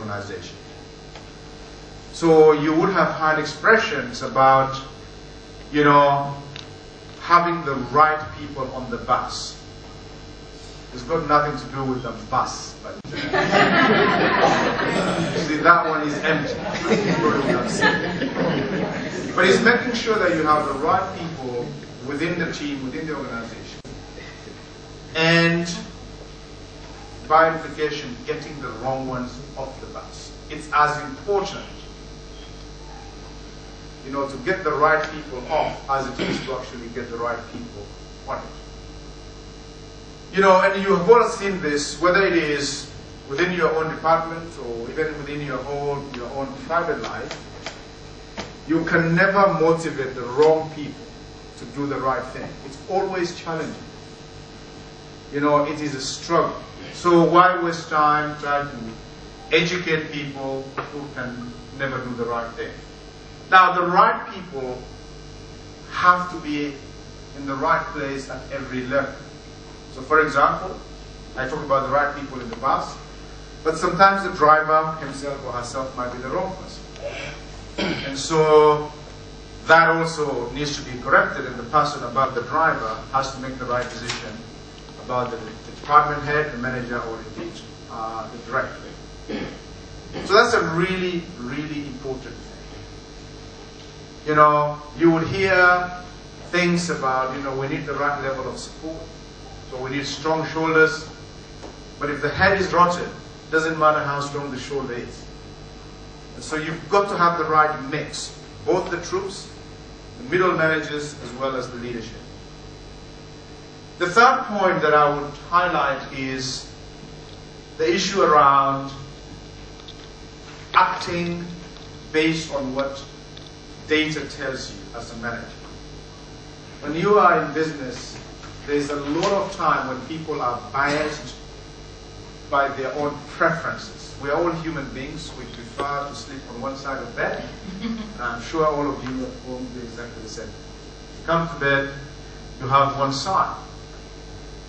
organization. So you would have had expressions about, you know, having the right people on the bus. It's got nothing to do with the bus, but see, that one is empty. But it's making sure that you have the right people within the team, within the organization, and by implication, getting the wrong ones off the bus. It's as important, you know, to get the right people off as it is to actually get the right people on it. You know, and you have all seen this, whether it is within your own department or even within your own private life. You can never motivate the wrong people to do the right thing. It's always challenging. You know, it is a struggle. So why waste time trying to educate people who can never do the right thing? Now, the right people have to be in the right place at every level. So, for example, I talk about the right people in the bus, but sometimes the driver himself or herself might be the wrong person. And so that also needs to be corrected, and the person above the driver has to make the right decision about the department head, the manager, or indeed the director. So that's a really, really important thing. You know, you would hear things about, you know, we need the right level of support, so we need strong shoulders. But if the head is rotten, it doesn't matter how strong the shoulder is. And so you've got to have the right mix, both the troops, the middle managers, as well as the leadership. The third point that I would highlight is the issue around acting based on what data tells you as a manager. When you are in business, there's a lot of time when people are biased by their own preferences. We are all human beings. We prefer to sleep on one side of the bed. And I'm sure all of you at home do exactly the same. You come to bed, you have one side.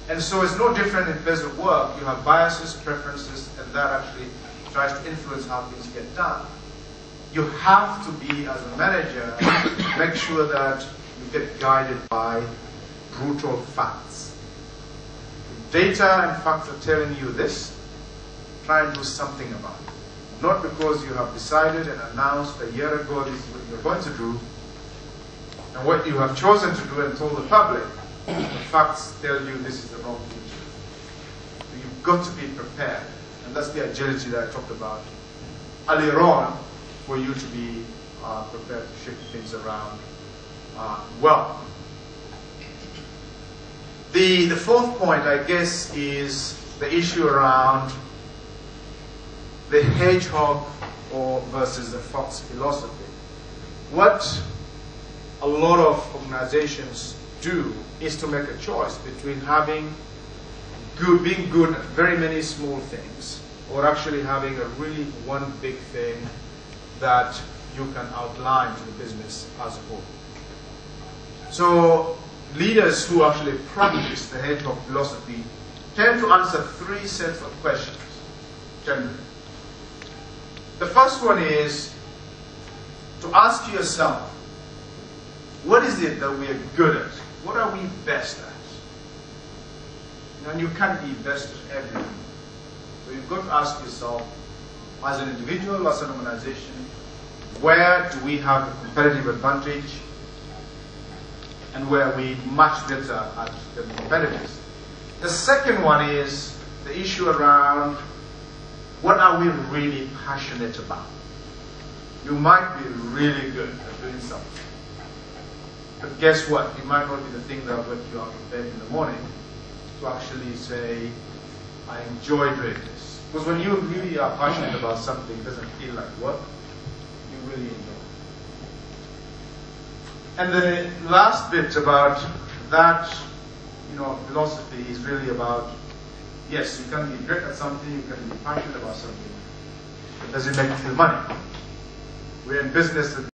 And so it's no different in place of work. You have biases, preferences, and that actually tries to influence how things get done. You have to be, as a manager, make sure that you get guided by brutal facts. If data and facts are telling you this, try and do something about it. Not because you have decided and announced a year ago this is what you're going to do, and what you have chosen to do and told the public, the facts tell you this is the wrong thing to do. So you've got to be prepared, and that's the agility that I talked about earlier on, for you to be prepared to shift things around well. The fourth point, I guess, is the issue around the hedgehog versus the fox philosophy. What a lot of organizations do is to make a choice between being good at very many small things, or actually having a really one big thing that you can outline to the business as a whole. So leaders who actually practice the hedgehog philosophy tend to answer three sets of questions generally. The first one is to ask yourself, what is it that we are good at? What are we best at? And you can't be best at everything. So you've got to ask yourself, as an individual, as an organization, where do we have a competitive advantage, and where are we much better at the competitors? The second one is the issue around what are we really passionate about? You might be really good at doing something, but guess what? It might not be the thing that wakes you up in bed in the morning to actually say, I enjoy doing this. Because when you really are passionate about something, it doesn't feel like work. You really enjoy it. And the last bit about that, philosophy is really about, yes, you can be great at something, you can be passionate about something, but does it make you feel money? We're in business.